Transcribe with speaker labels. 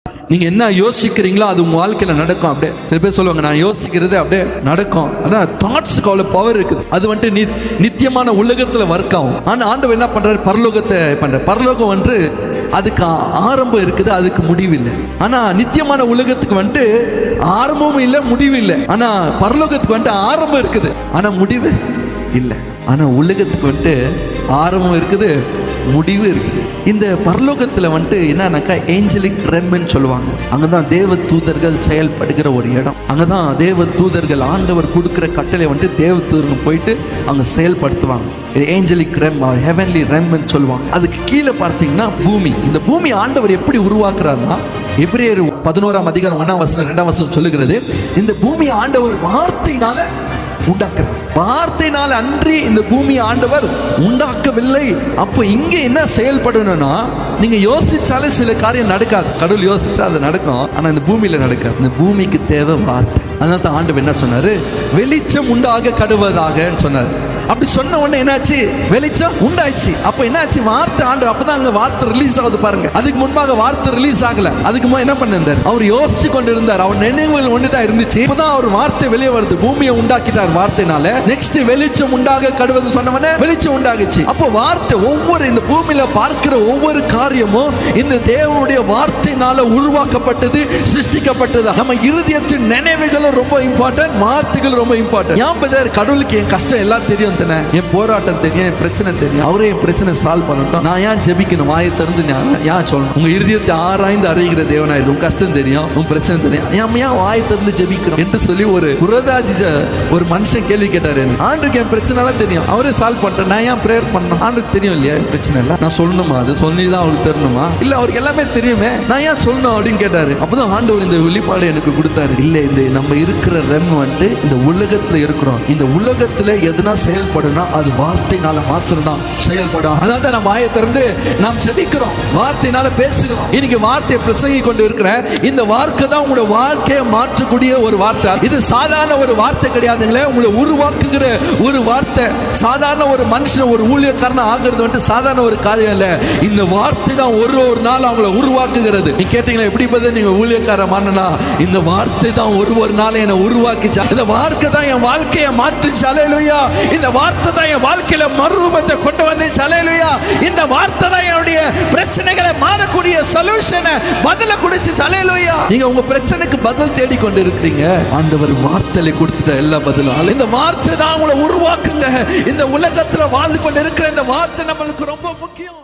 Speaker 1: நீங்க என்ன யோசிக்கிறீங்களோ அது உங்க வாழ்க்கையில நடக்கும். அப்படியே சில பேர் சொல்லுவாங்க, நான் யோசிக்கிறது அப்படியே நடக்கும். ஆனா தாட்ஸ்க்கு அவ்வளவு பவர் இருக்குது. அது வந்துட்டு நித்தியமான உலகத்துல ஒர்க் ஆகும். ஆனா ஆண்டவர் என்ன பண்றாரு, பரலோகத்தை பண்ற. பரலோகம் வந்து அதுக்கு ஆரம்பம் இருக்குது, அதுக்கு முடிவு இல்லை. ஆனா நித்தியமான உலகத்துக்கு வந்துட்டு ஆரம்பமும் இல்லை, முடிவு இல்லை. ஆனா பரலோகத்துக்கு வந்துட்டு ஆரம்பம் இருக்குது, ஆனா முடிவு இல்லை. ஆனா உலகத்துக்கு வந்துட்டு ஆரம்பம் இருக்குது, முடிவு இருக்குது. இந்த பரலோகத்துல வந்துட்டு என்னன்னாக்கா ஏஞ்சலிக் ரெம்னு சொல்லுவாங்க. அங்கதான் தேவ தூதர்கள் செயல்படுகிற ஒரு இடம். அங்கதான் தேவ தூதர்கள் ஆண்டவர் கொடுக்கிற கட்டளை வந்துட்டு தேவ தூதர்கள் போயிட்டு அங்க செயல்படுத்துவாங்க. ஏஞ்சலிக் ரெம், ஹெவன்லி ரெம்னு சொல்லுவாங்க. அதுக்கு கீழே பார்த்தீங்கன்னா பூமி. இந்த பூமி ஆண்டவர் எப்படி உருவாக்குறாருன்னா, எபிரேயர் 11ஆம் அதிகாரம் 1ஆம் வசனம் 2ஆம் வசனம் சொல்லுகிறது, இந்த பூமி ஆண்டவர் வார்த்தையினால உண்டாக்குறார். வார்த்தையினால் அன்றி இந்த பூமியை ஆண்டவர் உண்டாக்கவில்லை. அப்போ இங்க என்ன செயல்படணும்னா, நீங்க யோசிச்சாலே சில காரியம் நடக்காது. கடவுள் யோசிச்சா அது நடக்கும், ஆனா இந்த பூமியில நடக்காது. இந்த பூமிக்கு தேவை வார்த்தை. அதனால தான் ஆண்டவர் என்ன சொன்னாரு, வெளிச்சம் உண்டாக கடுவதாக சொன்னார். அப்படி சொன்ன உடனே என்னாச்சு, வெளிச்சம் உண்டாச்சு. அப்ப என்னாச்சு, வார்த்தை ஆண்டவர். அப்பதான் அங்க வார்த்தை ரிலீஸ் ஆகுது பாருங்க. அதுக்கு முன்பாக வார்த்தை ரிலீஸ் ஆகல. அதுக்கு முன்னாடி என்ன பண்ணிருந்தார், அவர் யோசிச்சு கொண்டு இருந்தார். அவர் நினைவுகள் ஒன்றுதான் இருந்துச்சு. இப்பதான் அவர் வார்த்தை வெளியே வருது. பூமியை உண்டாக்கிட்டார் வார்த்தைனால. நெக்ஸ்ட் வெளிச்சம் உண்டாக கடுவது சொன்னவனே வெளிச்சம் உண்டாகுச்சு. அப்போ வார்த்தை ஒவ்வொரு இந்த பூமியில பார்க்கிற ஒவ்வொரு காரியமும் இந்த தேவனுடைய வார்த்தையினால உருவாக்கப்பட்டது, சிருஷ்டிக்கப்பட்டது. நம்ம இருதயத்தின் நினைவுகளும் ரொம்ப இம்பார்ட்டன்ட், வார்த்தைகள் ரொம்ப இம்பார்ட்டன்ட். ஏன் பதர், கடவுளுக்கு என் கஷ்டம் எல்லாம் தெரியும், என் போராட்டம் தெரியும், என் பிரச்சனை தெரியும். அவரே என் பிரச்சனை சால்வ் பண்ணட்டும். நான் ஏன் ஜெபிக்கணும், வாயை திறந்து ஏன் சொல்லணும்? உங்க இருதயத்தை ஆராய்ந்து அறிகிற தேவனாயிருக்கு. உங்க கஷ்டம் தெரியும், உங்க பிரச்சனை தெரியும், ஏன் வாயை திறந்து ஜெபிக்கணும் என்று சொல்லி ஒரு புரதாஜி ஒரு மனுஷன் கேள்வி கேட்டாரு. ஆண்டுக்கு என் பிரச்சனை எல்லாம் தெரியும், அவரே சால்வ் பண்ணிட்டேன், நான் ஏன் பிரேயர் பண்ணணும்? ஆண்டுக்கு தெரியும் இல்லையா என் பிரச்சனை எல்லாம், நான் சொல்லணுமா? அது சொல்லிதான் அவருக்கு தெரியணுமா? இல்ல அவருக்கு எல்லாமே தெரியுமே, நான் ஏன் சொல்லணும் அப்படின்னு கேட்டாரு. அப்பதான் ஆண்டவர் இந்த வெளிப்பாடு எனக்கு கொடுத்தாரு. இல்ல, இந்த நம்ம இருக்கிற ரெம் வந்துட்டு இந்த உலகத்துல இருக்கிறோம். இந்த உலகத்துல எதுனா செயல்படுனா அது வார்த்தையினால மாத்திரம் தான் செயல்படும். அதனால தான் நம்ம வாயை திறந்து நாம் ஜெபிக்கிறோம், வார்த்தையினால பேசுகிறோம். இன்னைக்கு வார்த்தையை பிரசங்கி கொண்டு இருக்கிற இந்த வார்த்தை தான் உங்களுடைய வாழ்க்கையை மாற்றக்கூடிய ஒரு வார்த்தை. இது சாதாரண ஒரு வார்த்தை கிடையாதுங்களே, உங்களை உருவாக்குகிற ஒரு வார்த்தை. சாதாரண ஒரு மனுஷன் ஒரு ஊழியக்காரனா ஆகிறது வந்து சாதாரண ஒரு காரியம் இல்ல. இந்த வார்த்தை தான் ஒரு நாள் அவங்களை உருவாக்குகிறது. நீ கேட்டீங்களா எப்படி பதில், நீங்க ஊழியக்கார மாறினா, இந்த வார்த்தை தான் ஒரு நாள் என்னை உருவாக்கிச்சா. இந்த வார்த்தை தான் என் வாழ்க்கையை மாற்றுச்சு. அல்லேலூயா. இந்த வார்த்தை தான் என் வாழ்க்கையில மறுரூபத்தை கொண்டு வந்து. அல்லேலூயா. இந்த வார்த்தை தான் என்னுடைய பிரச்சனைகளை மாறக்கூடிய சொல்யூஷனை பதில கொடுத்து. அல்லேலூயா. நீங்க உங்க பிரச்சனைக்கு பதில் தேடி கொண்டு இருக்கிறீங்க, ஆண்டவர் வார்த்தையில கொடுத்துட்ட எல்லா பதிலும். இந்த வார்த்தை தான் உங்களை உருவாக்குங்க. இந்த உலகத்துல வாழ்ந்து கொண்டு இருக்கிற இந்த வார்த்தை நம்மளுக்கு ரொம்ப முக்கியம்.